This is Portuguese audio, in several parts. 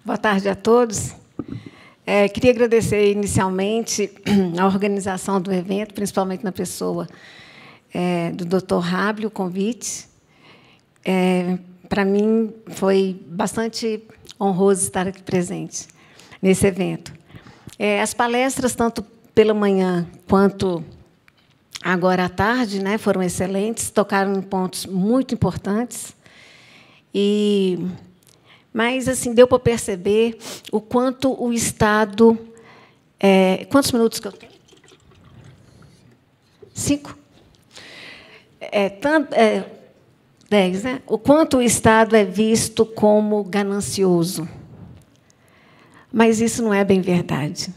Boa tarde a todos. Queria agradecer inicialmente a organização do evento, principalmente na pessoa do Dr. Ráblio, o convite. Para mim, foi bastante honroso estar aqui presente nesse evento. As palestras, tanto pela manhã quanto agora à tarde, né, foram excelentes, tocaram em pontos muito importantes. Mas assim, deu para perceber o quanto o Estado... quantos minutos que eu tenho? 5? 10, né? O quanto o Estado é visto como ganancioso. Mas isso não é bem verdade.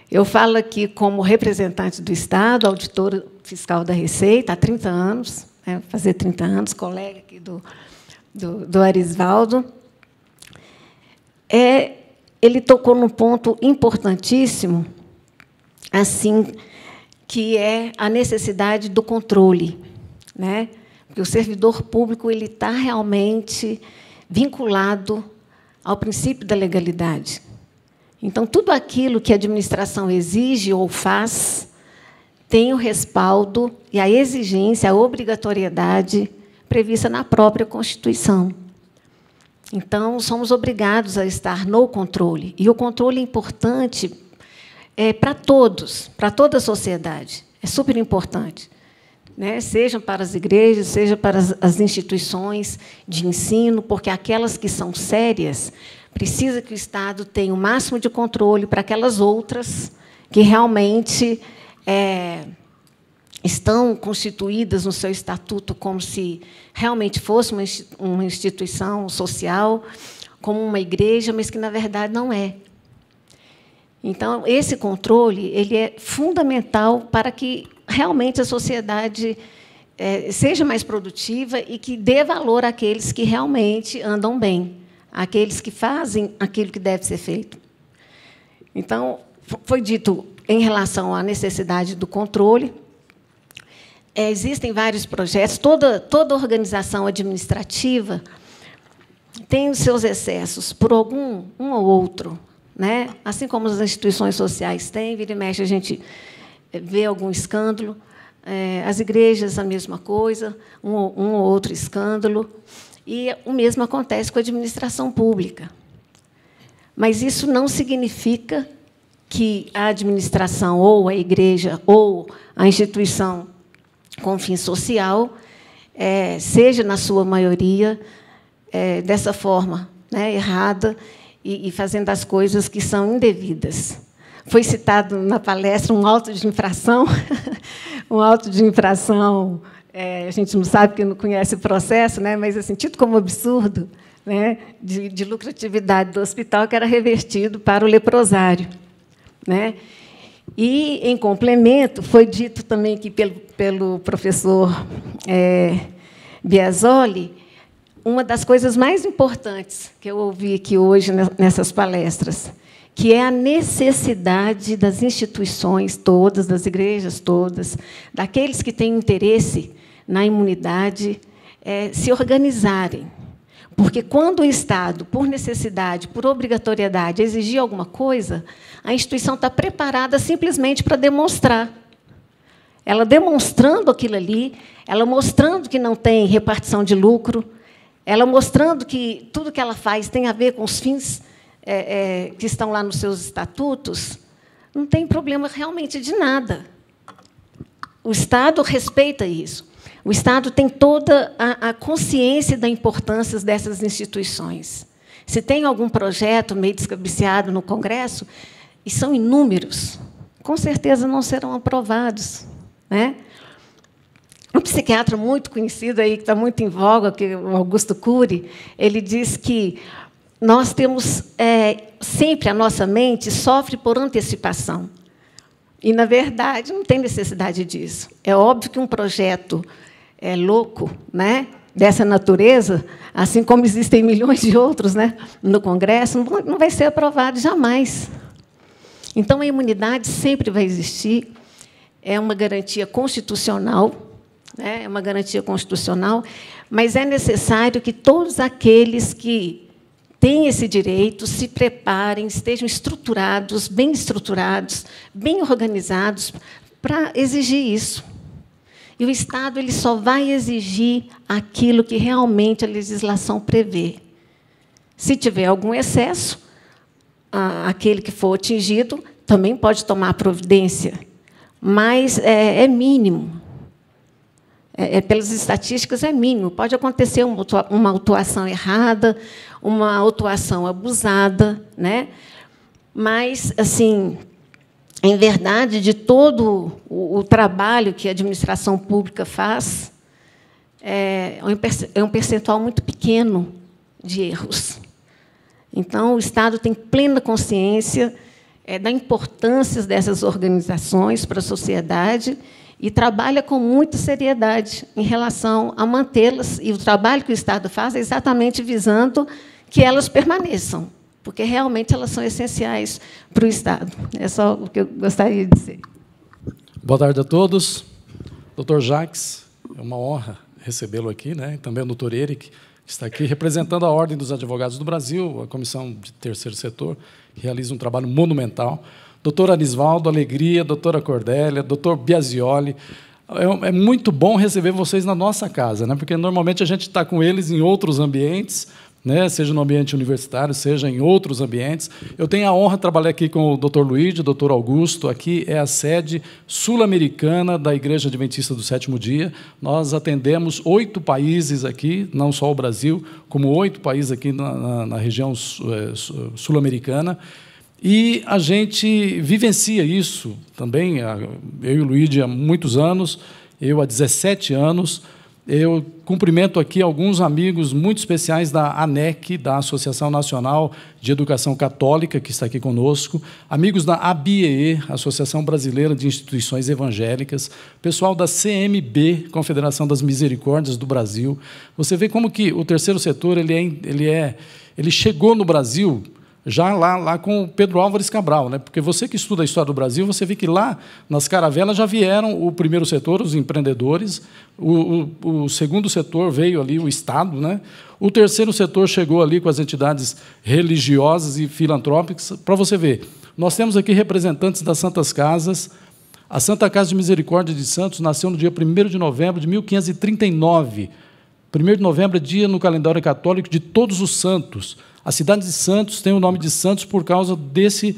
Eu falo aqui como representante do Estado, auditora fiscal da Receita, há 30 anos, fazer 30 anos, colega aqui do Arisvaldo. Ele tocou num ponto importantíssimo, assim, que é a necessidade do controle, né? Porque o servidor público ele está realmente vinculado ao princípio da legalidade. Então, tudo aquilo que a administração exige ou faz tem o respaldo e a exigência, a obrigatoriedade prevista na própria Constituição. Então, somos obrigados a estar no controle. E o controle é importante para todos, para toda a sociedade. É super importante, né? Seja para as igrejas, seja para as instituições de ensino, porque aquelas que são sérias, precisa que o Estado tenha o máximo de controle para aquelas outras que realmente estão constituídas no seu estatuto como se realmente fosse uma instituição social, como uma igreja, mas que, na verdade, não é. Então, esse controle ele é fundamental para que realmente a sociedade seja mais produtiva e que dê valor àqueles que realmente andam bem, àqueles que fazem aquilo que deve ser feito. Então, foi dito em relação à necessidade do controle. Existem vários projetos, toda organização administrativa tem os seus excessos, por um ou outro, né? Assim como as instituições sociais têm, vira e mexe, a gente vê algum escândalo, as igrejas, a mesma coisa, um ou outro escândalo, e o mesmo acontece com a administração pública. Mas isso não significa que a administração, ou a igreja, ou a instituição com fim social, seja, na sua maioria, dessa forma, né, errada, e fazendo as coisas que são indevidas. Foi citado na palestra um auto de infração, um auto de infração, a gente não sabe porque não conhece o processo, né, mas assim, tido como absurdo, né, de lucratividade do hospital, que era revertido para o leprosário, né? E, em complemento, foi dito também aqui pelo professor Biasoli, uma das coisas mais importantes que eu ouvi aqui hoje nessas palestras, que é a necessidade das instituições todas, das igrejas todas, daqueles que têm interesse na imunidade, se organizarem. Porque, quando o Estado, por necessidade, por obrigatoriedade, exigir alguma coisa, a instituição está preparada simplesmente para demonstrar. Ela demonstrando aquilo ali, ela mostrando que não tem repartição de lucro, ela mostrando que tudo que ela faz tem a ver com os fins que estão lá nos seus estatutos, não tem problema realmente de nada. O Estado respeita isso. O Estado tem toda a consciência da importância dessas instituições. Se tem algum projeto meio descabeceado no Congresso, e são inúmeros, com certeza não serão aprovados, né? Um psiquiatra muito conhecido, aí, que está muito em voga, que é o Augusto Cury, ele diz que nós temos sempre a nossa mente sofre por antecipação. E, na verdade, não tem necessidade disso. É óbvio que um projeto louco, né, dessa natureza, assim como existem milhões de outros, né, no Congresso, não vai ser aprovado jamais. Então, a imunidade sempre vai existir, é uma garantia constitucional, né, é uma garantia constitucional, mas é necessário que todos aqueles que têm esse direito, se preparem, estejam estruturados, bem organizados para exigir isso. E o Estado ele só vai exigir aquilo que realmente a legislação prevê. Se tiver algum excesso, aquele que for atingido também pode tomar providência, mas é mínimo. Pelas estatísticas, é mínimo. Pode acontecer uma autuação errada, uma autuação abusada, né? Mas, assim, em verdade, de todo o trabalho que a administração pública faz, é um percentual muito pequeno de erros. Então, o Estado tem plena consciência da importância dessas organizações para a sociedade e trabalha com muita seriedade em relação a mantê-las. E o trabalho que o Estado faz é exatamente visando que elas permaneçam, porque realmente elas são essenciais para o Estado. É só o que eu gostaria de dizer. Boa tarde a todos. Doutor Jacques, é uma honra recebê-lo aqui, né? E também o doutor Eric, que está aqui representando a Ordem dos Advogados do Brasil, a Comissão de Terceiro Setor, que realiza um trabalho monumental. Doutor Anisvaldo, alegria, doutora Cordélia, doutor Biasioli. É muito bom receber vocês na nossa casa, né? Porque normalmente a gente está com eles em outros ambientes, né? Seja no ambiente universitário, seja em outros ambientes. Eu tenho a honra de trabalhar aqui com o doutor Luigi, doutor Augusto. Aqui é a sede sul-americana da Igreja Adventista do Sétimo Dia. Nós atendemos 8 países aqui, não só o Brasil, como 8 países aqui na região sul-americana. E a gente vivencia isso também, eu e o Luigi há muitos anos, eu há 17 anos. Eu cumprimento aqui alguns amigos muito especiais da ANEC, da Associação Nacional de Educação Católica, que está aqui conosco, amigos da ABIEE, Associação Brasileira de Instituições Evangélicas, pessoal da CMB, Confederação das Misericórdias do Brasil. Você vê como que o terceiro setor ele chegou no Brasil já lá com o Pedro Álvares Cabral, né? Porque você que estuda a história do Brasil, você vê que lá nas caravelas já vieram o primeiro setor, os empreendedores, o segundo setor veio ali o Estado, né? O terceiro setor chegou ali com as entidades religiosas e filantrópicas. Para você ver, nós temos aqui representantes das Santas Casas. A Santa Casa de Misericórdia de Santos nasceu no dia 1º de novembro de 1539. 1º de novembro é dia no calendário católico de Todos os Santos. A cidade de Santos tem o nome de Santos por causa desse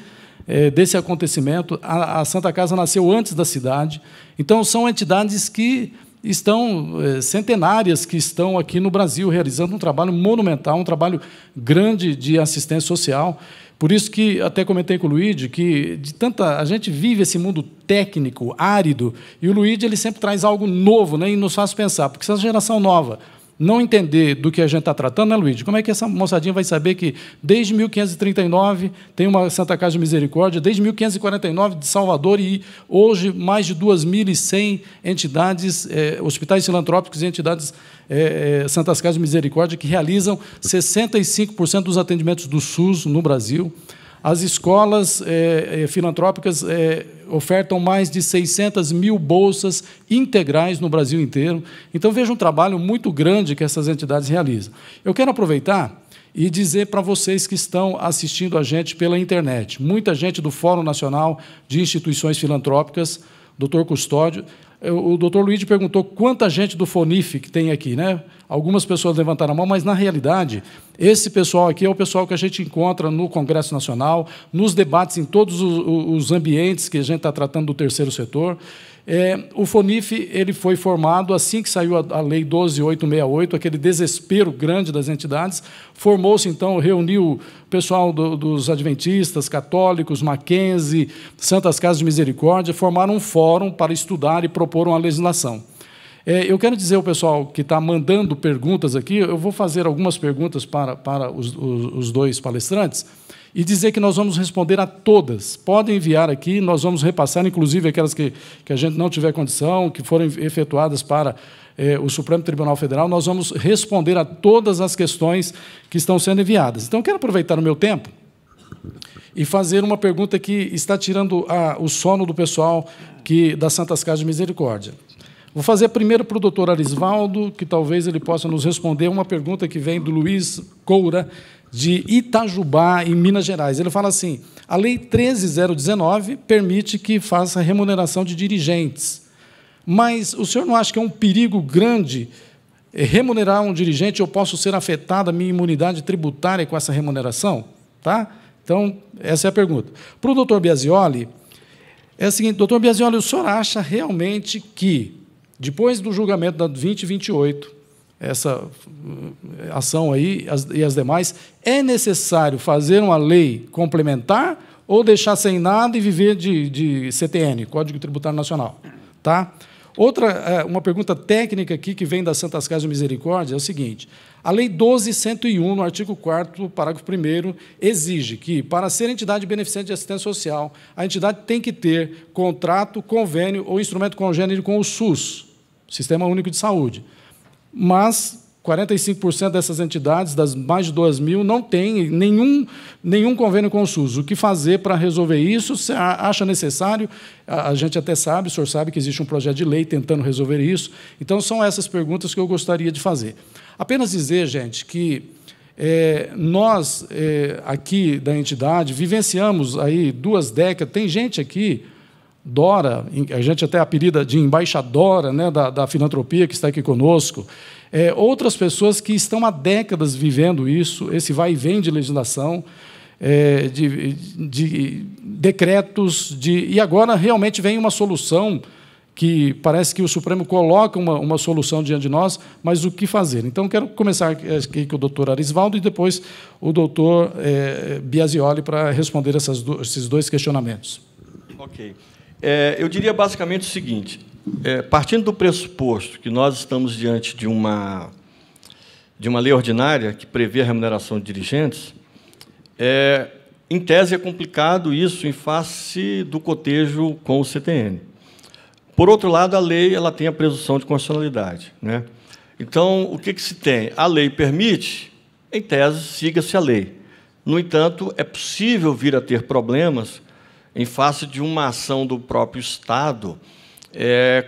acontecimento. A Santa Casa nasceu antes da cidade. Então, são entidades que estão centenárias, que estão aqui no Brasil, realizando um trabalho monumental, um trabalho grande de assistência social. Por isso que até comentei com o Luigi que a gente vive esse mundo técnico, árido, e o Luigi ele sempre traz algo novo, né, e nos faz pensar, porque essa geração nova não entender do que a gente está tratando, né, Luigi? Como é que essa moçadinha vai saber que, desde 1539, tem uma Santa Casa de Misericórdia, desde 1549, de Salvador, e hoje mais de 2.100 entidades, hospitais filantrópicos e entidades Santas Casas de Misericórdia, que realizam 65% dos atendimentos do SUS no Brasil. As escolas filantrópicas ofertam mais de 600 mil bolsas integrais no Brasil inteiro. Então, veja um trabalho muito grande que essas entidades realizam. Eu quero aproveitar e dizer para vocês que estão assistindo a gente pela internet, muita gente do Fórum Nacional de Instituições Filantrópicas, doutor Custódio. O doutor Luigi perguntou quanta gente do FONIF que tem aqui, né? Algumas pessoas levantaram a mão, mas, na realidade, esse pessoal aqui é o pessoal que a gente encontra no Congresso Nacional, nos debates em todos os ambientes que a gente está tratando do terceiro setor. O FONIF ele foi formado assim que saiu a Lei 12.868, aquele desespero grande das entidades. Formou-se, então, reuniu o pessoal dos adventistas, católicos, Mackenzie, Santas Casas de Misericórdia, formaram um fórum para estudar e propor uma legislação. Eu quero dizer ao pessoal que está mandando perguntas aqui, eu vou fazer algumas perguntas para os dois palestrantes, e dizer que nós vamos responder a todas. Podem enviar aqui, nós vamos repassar, inclusive aquelas que a gente não tiver condição, que forem efetuadas para o Supremo Tribunal Federal, nós vamos responder a todas as questões que estão sendo enviadas. Então, eu quero aproveitar o meu tempo e fazer uma pergunta que está tirando o sono do pessoal das Santas Casas de Misericórdia. Vou fazer primeiro para o doutor Arisvaldo, que talvez ele possa nos responder uma pergunta que vem do Luiz Coura, de Itajubá, em Minas Gerais. Ele fala assim: a Lei 13.019 permite que faça remuneração de dirigentes. Mas o senhor não acha que é um perigo grande remunerar um dirigente? Eu posso ser afetada a minha imunidade tributária com essa remuneração? Tá? Então, essa é a pergunta. Para o doutor Biasioli, é o seguinte: doutor Biasioli, o senhor acha realmente que, depois do julgamento da 2028, essa ação aí e as demais, é necessário fazer uma lei complementar ou deixar sem nada e viver de CTN, Código Tributário Nacional? Tá? Outra, uma pergunta técnica aqui que vem das Santas Casas de Misericórdia é o seguinte: a Lei 12.101, no artigo 4º, parágrafo 1º, exige que, para ser entidade beneficente de assistência social, a entidade tem que ter contrato, convênio ou instrumento congênero com o SUS, Sistema Único de Saúde. Mas 45% dessas entidades, das mais de 2.000, não têm nenhum convênio com o SUS. O que fazer para resolver isso? Você acha necessário? A gente até sabe, o senhor sabe que existe um projeto de lei tentando resolver isso. Então, são essas perguntas que eu gostaria de fazer. Apenas dizer, gente, que nós, aqui da entidade, vivenciamos aí 2 décadas. Tem gente aqui, Dora, a gente até apelida de embaixadora, né, da filantropia, que está aqui conosco. Outras pessoas que estão há décadas vivendo isso, esse vai e vem de legislação, de decretos, e agora realmente vem uma solução que parece que o Supremo coloca uma solução diante de nós, mas o que fazer? Então, quero começar aqui com o doutor Arisvaldo e depois o doutor Biasioli para responder esses 2 questionamentos. Ok. Eu diria basicamente o seguinte: partindo do pressuposto que nós estamos diante de uma lei ordinária que prevê a remuneração de dirigentes, em tese é complicado isso em face do cotejo com o CTN. Por outro lado, a lei ela tem a presunção de constitucionalidade, né? Então, o que se tem? A lei permite, em tese, siga-se a lei. No entanto, é possível vir a ter problemas em face de uma ação do próprio Estado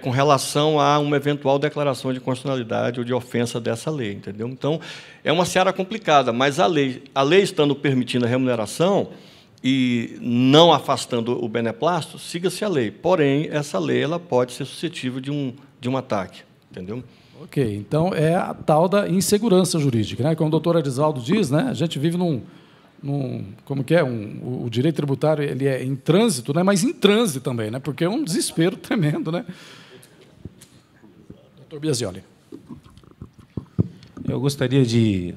com relação a uma eventual declaração de constitucionalidade ou de ofensa dessa lei, entendeu? Então, é uma seara complicada, mas a lei estando permitindo a remuneração e não afastando o beneplácito, siga-se a lei. Porém, essa lei ela pode ser suscetível de um ataque, entendeu? Ok, então é a tal da insegurança jurídica, né? Como o doutor Arisvaldo diz, né? A gente vive como que é? O direito tributário ele é em trânsito, né? Mas em trânsito também, né? Porque é um desespero tremendo, né? Doutor Biasioli. Eu gostaria de,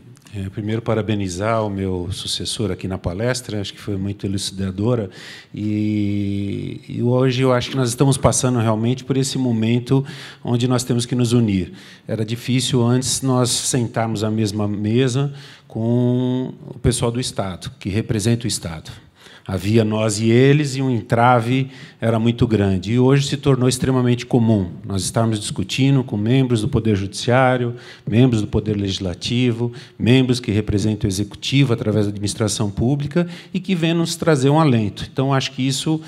primeiro, parabenizar o meu sucessor aqui na palestra, acho que foi muito elucidadora, e hoje eu acho que nós estamos passando realmente por esse momento onde nós temos que nos unir. Era difícil antes nós sentarmos à mesma mesa com o pessoal do Estado, que representa o Estado. Havia nós e eles, e um entrave era muito grande. E hoje se tornou extremamente comum nós estarmos discutindo com membros do Poder Judiciário, membros do Poder Legislativo, membros que representam o Executivo através da administração pública e que vêm nos trazer um alento. Então, acho que isso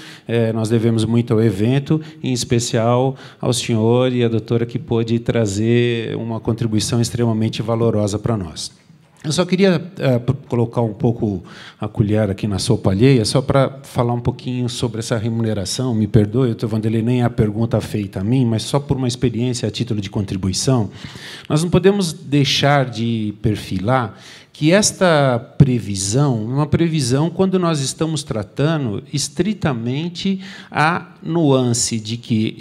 nós devemos muito ao evento, em especial ao senhor e à doutora que pôde trazer uma contribuição extremamente valorosa para nós. Eu só queria colocar um pouco a colher aqui na sopa alheia, só para falar um pouquinho sobre essa remuneração. Me perdoe, doutor Vanderlei, nem é a pergunta feita a mim, mas só por uma experiência a título de contribuição. Nós não podemos deixar de perfilar que esta previsão, uma previsão quando nós estamos tratando estritamente a nuance de que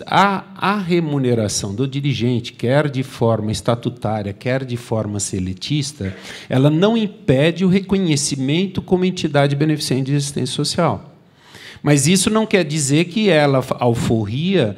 a remuneração do dirigente, quer de forma estatutária, quer de forma seletista, ela não impede o reconhecimento como entidade beneficente de assistência social. Mas isso não quer dizer que ela alforria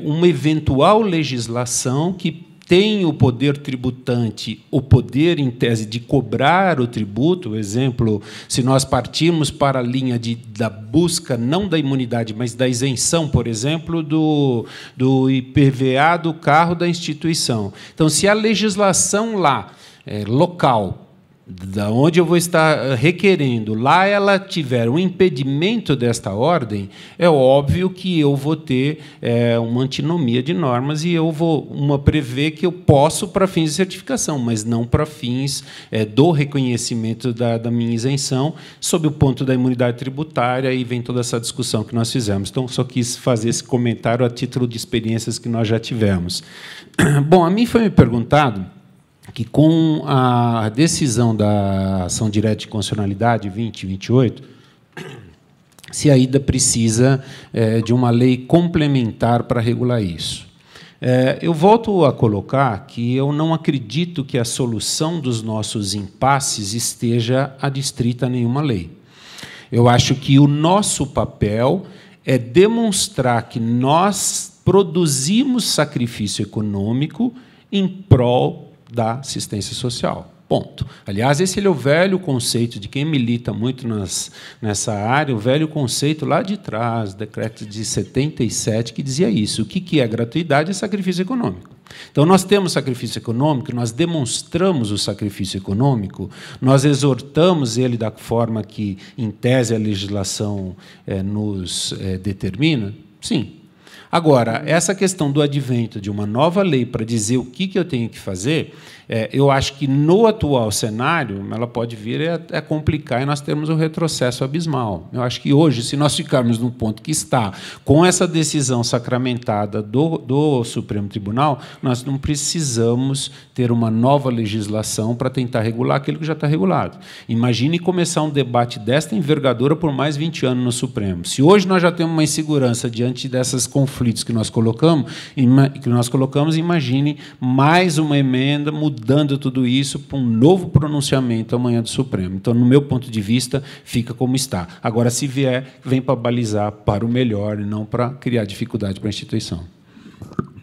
uma eventual legislação que tem o poder tributante, o poder, em tese, de cobrar o tributo. Exemplo, se nós partirmos para a linha da busca, não da imunidade, mas da isenção, por exemplo, do IPVA do carro da instituição. Então, se a legislação lá, local, da onde eu vou estar requerendo, lá ela tiver um impedimento desta ordem, é óbvio que eu vou ter uma antinomia de normas e eu vou prever que eu posso para fins de certificação, mas não para fins do reconhecimento da minha isenção, sob o ponto da imunidade tributária, e vem toda essa discussão que nós fizemos. Então, só quis fazer esse comentário a título de experiências que nós já tivemos. Bom, a mim foi me perguntado que, com a decisão da ação direta de constitucionalidade 2028, se ainda precisa de uma lei complementar para regular isso. Eu volto a colocar que eu não acredito que a solução dos nossos impasses esteja adstrita a nenhuma lei. Eu acho que o nosso papel é demonstrar que nós produzimos sacrifício econômico em prol da assistência social. Ponto. Aliás, esse é o velho conceito de quem milita muito nessa área, o velho conceito lá de trás, decreto de 77, que dizia isso. O que é gratuidade? É sacrifício econômico. Então, nós temos sacrifício econômico, nós demonstramos o sacrifício econômico, nós exortamos ele da forma que, em tese, a legislação nos determina? Sim. Agora, essa questão do advento de uma nova lei para dizer o que eu tenho que fazer, eu acho que, no atual cenário, ela pode vir a complicar e nós temos um retrocesso abismal. Eu acho que, hoje, se nós ficarmos no ponto que está, com essa decisão sacramentada do Supremo Tribunal, nós não precisamos ter uma nova legislação para tentar regular aquilo que já está regulado. Imagine começar um debate desta envergadura por mais 20 anos no Supremo. Se hoje nós já temos uma insegurança diante desses conflitos que nós colocamos, imagine mais uma emenda mudando tudo isso para um novo pronunciamento amanhã do Supremo. Então, no meu ponto de vista, fica como está. Agora, se vier, vem para balizar para o melhor e não para criar dificuldade para a instituição.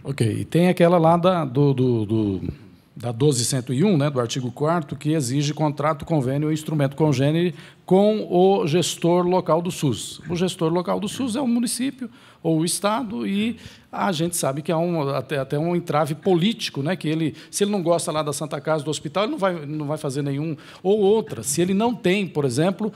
Ok. E tem aquela lá da 12.101, né, do artigo 4º, que exige contrato, convênio ou instrumento congênere com o gestor local do SUS. O gestor local do SUS é o município ou o Estado, e a gente sabe que há até um entrave político, né, que se ele não gosta lá da Santa Casa, do hospital, ele não vai fazer nenhum. Ou outra, se ele não tem, por exemplo,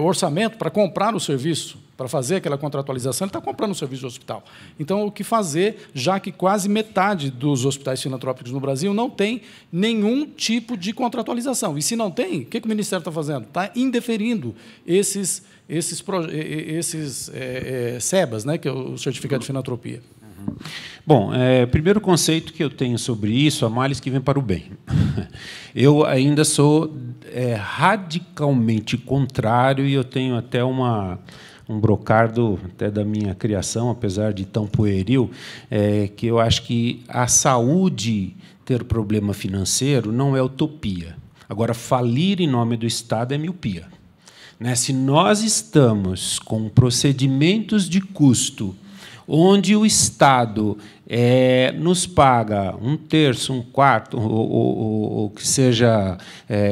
orçamento para comprar o serviço, para fazer aquela contratualização, ele está comprando o serviço do hospital. Então, o que fazer, já que quase metade dos hospitais filantrópicos no Brasil não tem nenhum tipo de contratualização? E, se não tem, o que o Ministério está fazendo? Está indeferindo esses SEBAs, né, que é o Certificado de Filantropia. Bom, primeiro conceito que eu tenho sobre isso, há males que vêm para o bem. Eu ainda sou radicalmente contrário, e eu tenho até um brocardo até da minha criação, apesar de tão pueril, que eu acho que a saúde ter problema financeiro não é utopia. Agora, falir em nome do Estado é miopia. Se nós estamos com procedimentos de custo onde o Estado nos paga 1/3, 1/4, ou que seja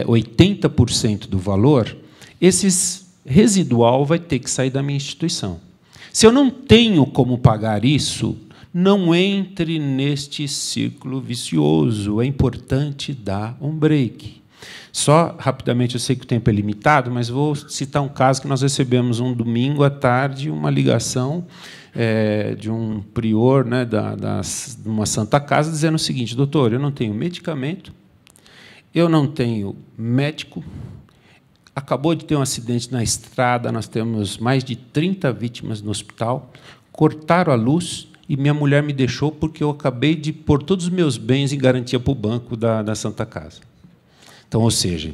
80% do valor, esse residual vai ter que sair da minha instituição. Se eu não tenho como pagar isso, não entre neste círculo vicioso. É importante dar um break. Só, rapidamente, eu sei que o tempo é limitado, mas vou citar um caso que nós recebemos um domingo à tarde, uma ligação de um prior, né, de uma Santa Casa, dizendo o seguinte: doutor, eu não tenho medicamento, eu não tenho médico, acabou de ter um acidente na estrada, nós temos mais de 30 vítimas no hospital, cortaram a luz e minha mulher me deixou porque eu acabei de pôr todos os meus bens em garantia para o banco da Santa Casa. Então, ou seja,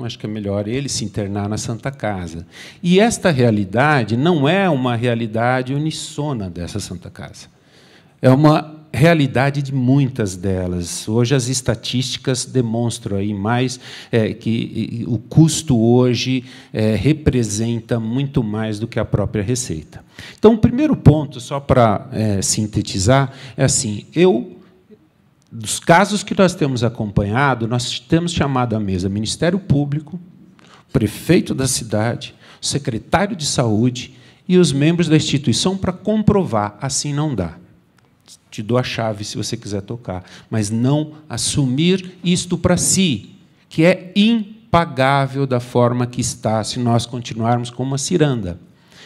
acho que é melhor ele se internar na Santa Casa. E esta realidade não é uma realidade unissona dessa Santa Casa. É uma realidade de muitas delas. Hoje as estatísticas demonstram aí mais que o custo hoje representa muito mais do que a própria receita. Então, o primeiro ponto, só para sintetizar, é assim: dos casos que nós temos acompanhado, nós temos chamado à mesa Ministério Público, prefeito da cidade, secretário de saúde e os membros da instituição para comprovar. Assim não dá. Te dou a chave se você quiser tocar, mas não assumir isto para si, que é pagável da forma que está, se nós continuarmos com uma ciranda.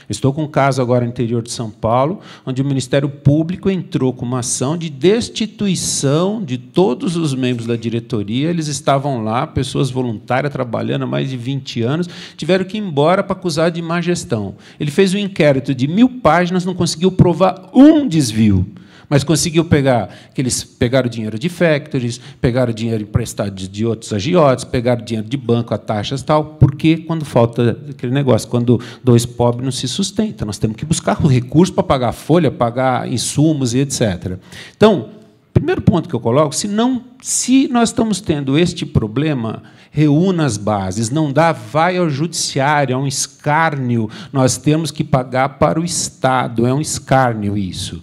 Estou com um caso agora no interior de São Paulo, onde o Ministério Público entrou com uma ação de destituição de todos os membros da diretoria. Eles estavam lá, pessoas voluntárias, trabalhando há mais de 20 anos, tiveram que ir embora para acusar de má gestão. Ele fez um inquérito de 1000 páginas, não conseguiu provar um desvio, mas conseguiu pegar que eles pegaram dinheiro de factories, pegaram dinheiro emprestado de outros agiotas, pegaram dinheiro de banco a taxas e tal, porque quando falta aquele negócio, quando dois pobres não se sustentam, nós temos que buscar o recurso para pagar folha, pagar insumos e etc. Então, primeiro ponto que eu coloco, se nós estamos tendo este problema, reúna as bases, não dá, vai ao judiciário, é um escárnio, nós temos que pagar para o Estado, é um escárnio isso.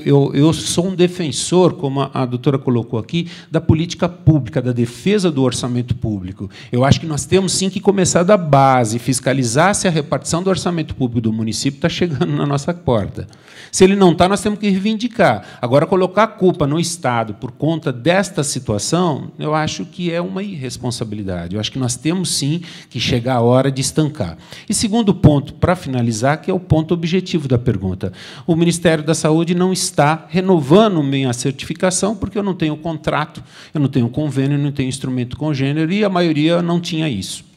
Eu sou um defensor, como a doutora colocou aqui, da política pública, da defesa do orçamento público. Eu acho que nós temos, sim, que começar da base, fiscalizar se a repartição do orçamento público do município está chegando na nossa porta. Se ele não está, nós temos que reivindicar. Agora, colocar a culpa no Estado por conta desta situação, eu acho que é uma irresponsabilidade. Eu acho que nós temos, sim, que chegar a hora de estancar. E segundo ponto, para finalizar, que é o ponto objetivo da pergunta. O Ministério da Saúde não está renovando minha certificação, porque eu não tenho contrato, eu não tenho convênio, eu não tenho instrumento congênero, e a maioria não tinha isso.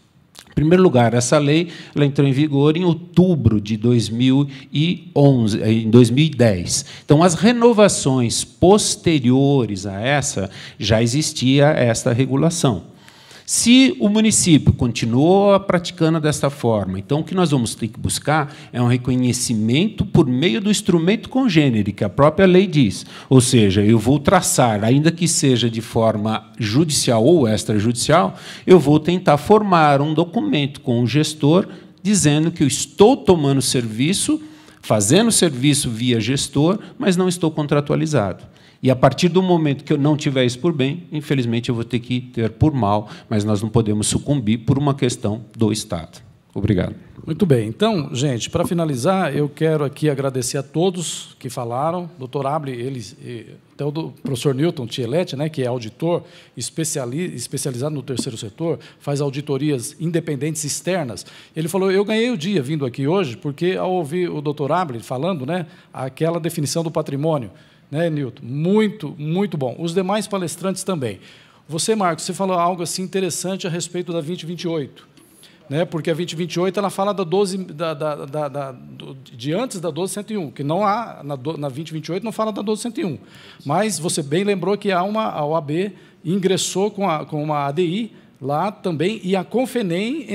Em primeiro lugar, essa lei ela entrou em vigor em outubro de 2010. Então, as renovações posteriores a essa, já existia esta regulação. Se o município continua praticando desta forma, então o que nós vamos ter que buscar é um reconhecimento por meio do instrumento congênere, que a própria lei diz. Ou seja, eu vou traçar, ainda que seja de forma judicial ou extrajudicial, eu vou tentar formar um documento com o gestor dizendo que eu estou tomando serviço, fazendo serviço via gestor, mas não estou contratualizado. E, a partir do momento que eu não tiver isso por bem, infelizmente, eu vou ter que ter por mal, mas nós não podemos sucumbir por uma questão do Estado. Obrigado. Muito bem. Então, gente, para finalizar, eu quero aqui agradecer a todos que falaram. Doutor Abre, até o professor Newton Tieletti, né, que é auditor especializado no terceiro setor, faz auditorias independentes externas. Ele falou, eu ganhei o dia vindo aqui hoje, porque, ao ouvir o doutor Abre falando, né, aquela definição do patrimônio, né, Newton? Muito, muito bom. Os demais palestrantes também. Você, Marcos, você falou algo assim interessante a respeito da 2028, né? Porque a 2028 ela fala da 12, de antes da 12.101, que não há, na 2028 não fala da 12.101. Mas você bem lembrou que a OAB ingressou com uma ADI lá também, e a Confenem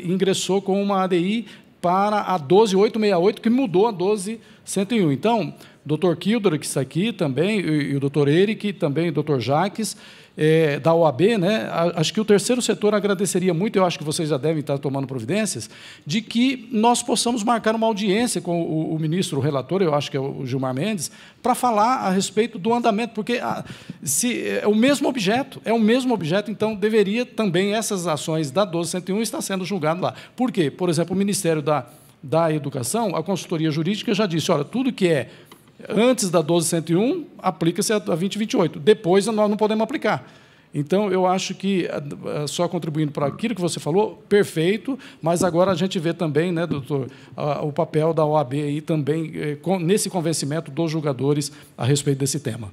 ingressou com uma ADI para a 12.868, que mudou a 12.101. Então, o Dr. Kildor, que está aqui também, e o Dr. Eric, também o Dr. Jacques, da OAB, né? Acho que o terceiro setor agradeceria muito, eu acho que vocês já devem estar tomando providências, de que nós possamos marcar uma audiência com o ministro, o relator, eu acho que é o Gilmar Mendes, para falar a respeito do andamento, porque se é o mesmo objeto, então deveria também essas ações da 12.101 estar sendo julgado lá. Por quê? Por exemplo, o Ministério da Educação, a consultoria jurídica já disse, olha, tudo que é antes da 12.101, aplica-se a 2028. Depois, nós não podemos aplicar. Então, eu acho que, só contribuindo para aquilo que você falou, perfeito, mas agora a gente vê também, né, doutor, o papel da OAB aí também, nesse convencimento dos julgadores a respeito desse tema.